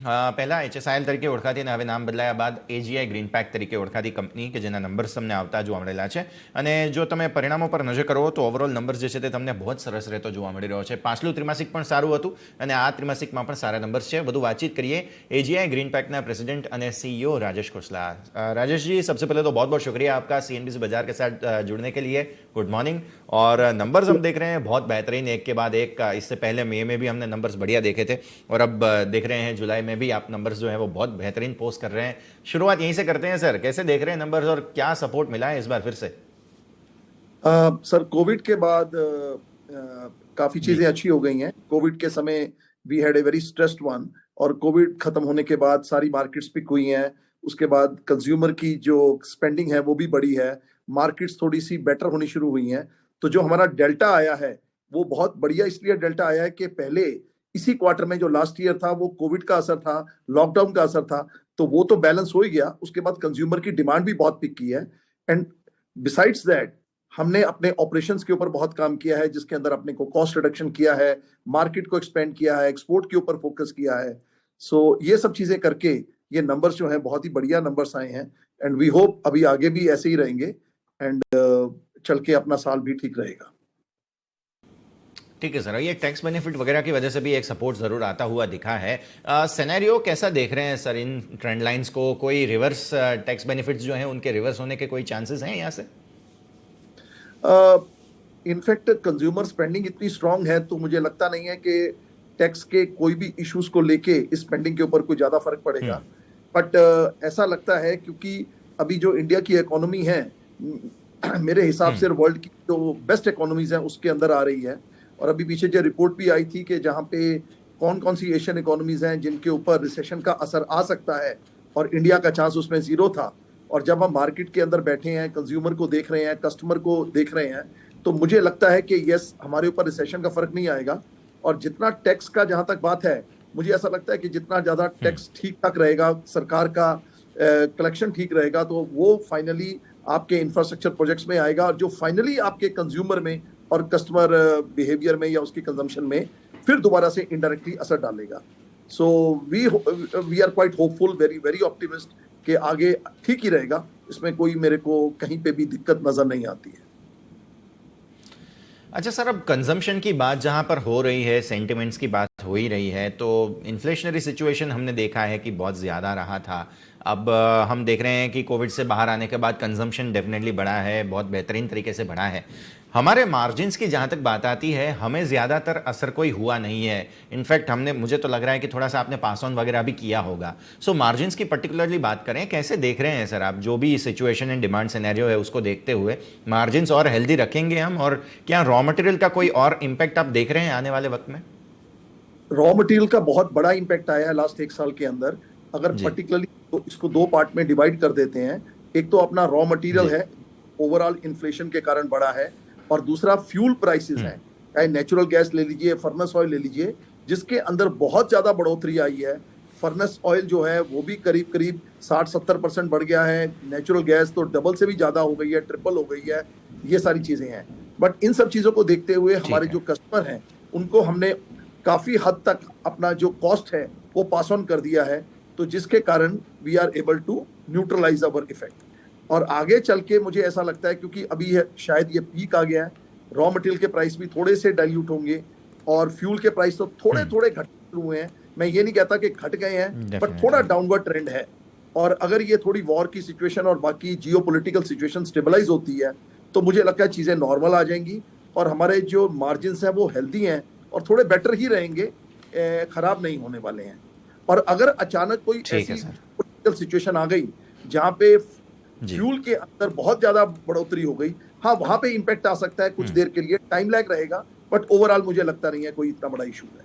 પહેલા HSIL તરીકે ઓળખાતી અને હવે નામ બદલાયા બાદ AGI ગ્રીન પેક તરીકે ઓળખાતી કંપની કે જેના નંબર્સ તમને આવતા જોવા મળેલા છે અને જો તમે પરિણામો પર નજર કરો તો ઓવરઓલ નંબર્સ જે છે તે તમને બહુ જ સરસ રહેતો જોવા મળી રહ્યો છે. પાછલું ત્રિમાસિક પણ સારું હતું અને આ ત્રિમાસિકમાં પણ સારા નંબર્સ છે. વધુ વાતચીત કરીએ AGI ग्रीन पैक ना प्रेसिडेंट અને CEO राजेश खोसला. राजेश जी, सबसे पहले तो बहुत बहुत शुक्रिया आपका CNBC बाजार के साथ जुड़ने के लिए. Good morning. और नंबर्स हम देख रहे हैं बहुत बेहतरीन, एक के बाद एक. इससे पहले मई में भी हमने नंबर्स बढ़िया देखे थे और अब देख रहे हैं जुलाई में भी आप नंबर्स जो है वो बहुत बेहतरीन पोस्ट कर रहे हैं. शुरुआत यहीं से करते हैं सर, कैसे देख रहे हैं नंबर्स और क्या सपोर्ट मिला है इस बार फिर से? सर, कोविड के बाद काफी चीजें अच्छी हो गई हैं. कोविड के समय we had a very stressed one और कोविड खत्म होने के बाद सारी मार्केट्स पिक हुई हैं. उसके बाद कंज्यूमर की जो स्पेंडिंग है वो भी बढ़ी है. मार्केट्स थोड़ी सी बेटर होनी शुरू हुई हैं. तो जो हमारा डेल्टा आया है वो बहुत बढ़िया इसलिए डेल्टा आया है कि पहले इसी क्वार्टर में जो लास्ट ईयर था वो कोविड का असर था, लॉकडाउन का असर था, तो वो तो बैलेंस हो ही गया. उसके बाद कंज्यूमर की डिमांड भी बहुत पिक की है. एंड बिसाइड्स दैट हमने अपने ऑपरेशंस के ऊपर बहुत काम किया है, जिसके अंदर अपने को कॉस्ट रिडक्शन किया है, मार्केट को एक्सपेंड किया है, एक्सपोर्ट के ऊपर फोकस किया है. सो ये सब चीजें करके ये नंबर्स जो हैं बहुत ही बढ़िया नंबर्स आए हैं. एंड वी होप अभी आगे भी ऐसे ही रहेंगे एंड चल के अपना साल भी ठीक रहेगा. ठीक है सर, ये टैक्स बेनिफिट वगैरह की वजह से भी एक सपोर्ट जरूर आता हुआ दिखा है. सिनेरियो कैसा देख रहे हैं सर इन ट्रेंड लाइंस को? कोई रिवर्स टैक्स बेनिफिट्स जो हैं उनके रिवर्स होने के कोई चांसेस हैं यहाँ से? इनफैक्ट कंज्यूमर स्पेंडिंग इतनी स्ट्रांग है तो मुझे लगता नहीं है कि टैक्स के कोई भी इश्यूज को लेके इस स्पेंडिंग के ऊपर कोई ज्यादा फर्क पड़ेगा. बट ऐसा लगता है क्योंकि अभी जो इंडिया की इकोनॉमी है मेरे हिसाब से वर्ल्ड की जो बेस्ट इकोनॉमीज हैं उसके अंदर आ रही है. और अभी पीछे जो रिपोर्ट भी आई थी कि जहाँ पे कौन कौन सी एशियन इकोनॉमीज हैं जिनके ऊपर रिसेशन का असर आ सकता है और इंडिया का चांस उसमें जीरो था. और जब हम मार्केट के अंदर बैठे हैं, कंज्यूमर को देख रहे हैं, कस्टमर को देख रहे हैं, तो मुझे लगता है कि यस, हमारे ऊपर रिसेशन का फर्क नहीं आएगा. और जितना टैक्स का जहां तक बात है, मुझे ऐसा लगता है कि जितना ज्यादा टैक्स ठीक ठाक रहेगा, सरकार का कलेक्शन ठीक रहेगा, तो वो फाइनली आपके इंफ्रास्ट्रक्चर प्रोजेक्ट्स में आएगा और जो फाइनली आपके कंज्यूमर में और कस्टमर बिहेवियर में या उसकी कंजम्पशन में फिर दोबारा से इनडायरेक्टली असर डालेगा. So we are quite hopeful, very very optimist कि आगे ठीक ही रहेगा. इसमें कोई मेरे को कहीं पे भी दिक्कत नजर नहीं आती है. अच्छा सर, अब कंजम्पशन की बात जहां पर हो रही है, सेंटिमेंट्स की बात हो ही रही है, तो इन्फ्लेशनरी सिचुएशन हमने देखा है कि बहुत ज़्यादा रहा था. अब हम देख रहे हैं कि कोविड से बाहर आने के बाद कंजम्पशन डेफिनेटली बढ़ा है, बहुत बेहतरीन तरीके से बढ़ा है. हमारे मार्जिन्स की जहाँ तक बात आती है, हमें ज़्यादातर असर कोई हुआ नहीं है. इनफैक्ट हमने, मुझे तो लग रहा है कि थोड़ा सा आपने पास ऑन वगैरह भी किया होगा. सो मार्जिन्स की पर्टिकुलरली बात करें, कैसे देख रहे हैं सर आप जो भी सिचुएशन एंड डिमांड सिनेरियो है उसको देखते हुए? मार्जिन्स और हेल्दी रखेंगे हम, और क्या रॉ मटेरियल का कोई और इम्पैक्ट आप देख रहे हैं आने वाले वक्त में? रॉ मटेरियल का बहुत बड़ा इम्पैक्ट आया है लास्ट एक साल के अंदर. अगर पर्टिकुलरली तो इसको दो पार्ट में डिवाइड कर देते हैं. एक तो अपना रॉ मटेरियल है, ओवरऑल इन्फ्लेशन के कारण बढ़ा है, और दूसरा फ्यूल प्राइसेस है. चाहे नेचुरल गैस ले लीजिए, फर्नेस ऑयल ले लीजिए, जिसके अंदर बहुत ज्यादा बढ़ोतरी आई है. फर्नेस ऑयल जो है वो भी करीब करीब 60-70% बढ़ गया है. नेचुरल गैस तो डबल से भी ज्यादा हो गई है, ट्रिपल हो गई है. ये सारी चीजें हैं. बट इन सब चीजों को देखते हुए हमारे जो कस्टमर हैं उनको हमने काफी हद तक अपना जो कॉस्ट है वो पास ऑन कर दिया है. तो जिसके कारण we are able to neutralise our effect. और आगे चल के मुझे ऐसा लगता है क्योंकि अभी शायद ये पीक आ गया है, रॉ मटेरियल के प्राइस भी थोड़े से डाइल्यूट होंगे और फ्यूल के प्राइस तो थोड़े थोड़े घट शुरू हुए हैं. मैं ये नहीं कहता कि घट गए हैं, बट थोड़ा डाउनवर्ड ट्रेंड है. और अगर ये थोड़ी वॉर की सिचुएशन और बाकी जियोपॉलिटिकल सिचुएशन स्टेबलाइज होती है तो मुझे लगता है चीजें नॉर्मल आ जाएंगी और हमारे जो मार्जिन हैं वो हेल्दी हैं और थोड़े बेटर ही रहेंगे, खराब नहीं होने वाले हैं. और अगर अचानक कोई ऐसी सिचुएशन आ गई जहां पे फ्यूल के अंदर बहुत ज्यादा बढ़ोतरी हो गई, हाँ, वहां पे इंपैक्ट आ सकता है कुछ देर के लिए, टाइम लैग रहेगा, बट ओवरऑल मुझे लगता नहीं है कोई इतना बड़ा इशू है.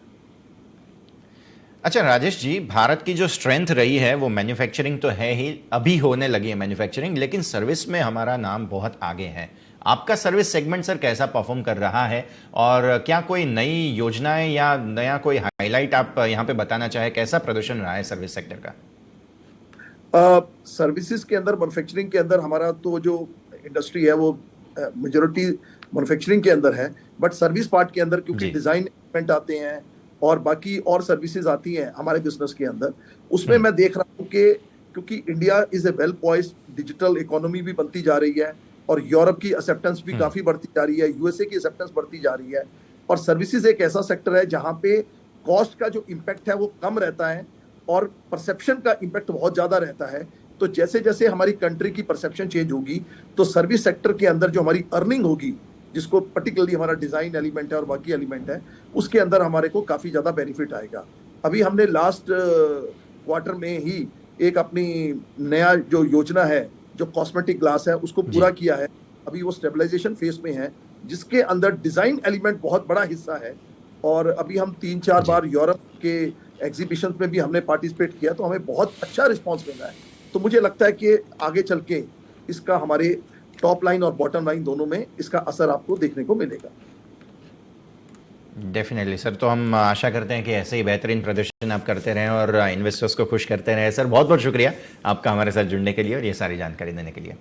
अच्छा राजेश जी, भारत की जो स्ट्रेंथ रही है वो मैन्युफैक्चरिंग तो है ही, अभी होने लगी है मैन्युफैक्चरिंग, लेकिन सर्विस में हमारा नाम बहुत आगे है. आपका सर्विस सेगमेंट सर कैसा परफॉर्म कर रहा है, और क्या कोई नई योजनाएं या नया कोई हाईलाइट आप यहाँ पे बताना चाहे? कैसा प्रदर्शन रहा है सर्विस सेक्टर का? सर्विसेज के अंदर, मैन्युफैक्चरिंग के अंदर हमारा तो जो इंडस्ट्री है वो मेजॉरिटी मैन्युफैक्चरिंग के अंदर है, बट सर्विस पार्ट के अंदर क्योंकि डिजाइन एलिमेंट आते हैं और बाकी और सर्विसेज आती हैं हमारे बिजनेस के अंदर, उसमें मैं देख रहा हूँ कि क्योंकि India is a well poised digital economy भी बनती जा रही है और यूरोप की एक्सेप्टेंस भी काफी बढ़ती जा रही है, यूएसए की एक्सेप्टेंस बढ़ती जा रही है, और सर्विसेज एक ऐसा सेक्टर है जहां पे कॉस्ट का जो इम्पैक्ट है वो कम रहता है और परसेप्शन का इम्पैक्ट बहुत ज्यादा रहता है। तो जैसे जैसे हमारी कंट्री की परसेप्शन चेंज होगी तो सर्विस सेक्टर के अंदर जो हमारी अर्निंग होगी, जिसको पर्टिकुलरली हमारा डिजाइन एलिमेंट है और बाकी एलिमेंट है, उसके अंदर हमारे को काफी ज्यादा बेनिफिट आएगा। अभी हमने लास्ट क्वार्टर में ही एक अपनी नया जो योजना है, जो कॉस्मेटिक ग्लास है, उसको पूरा किया है। अभी वो स्टेबलाइजेशन फेज में है, जिसके अंदर डिजाइन एलिमेंट बहुत बड़ा हिस्सा है। और अभी हम 3-4 बार यूरोप के एग्जीबिशन में भी हमने पार्टिसिपेट किया, तो हमें बहुत अच्छा रिस्पॉन्स मिला है। तो मुझे लगता है कि आगे चल के इसका हमारे टॉप लाइन और बॉटम लाइन दोनों में इसका असर आपको देखने को मिलेगा। डेफिनेटली सर, तो हम आशा करते हैं कि ऐसे ही बेहतरीन प्रदर्शन आप करते रहें और इन्वेस्टर्स को खुश करते रहें। सर बहुत बहुत शुक्रिया आपका हमारे साथ जुड़ने के लिए और ये सारी जानकारी देने के लिए।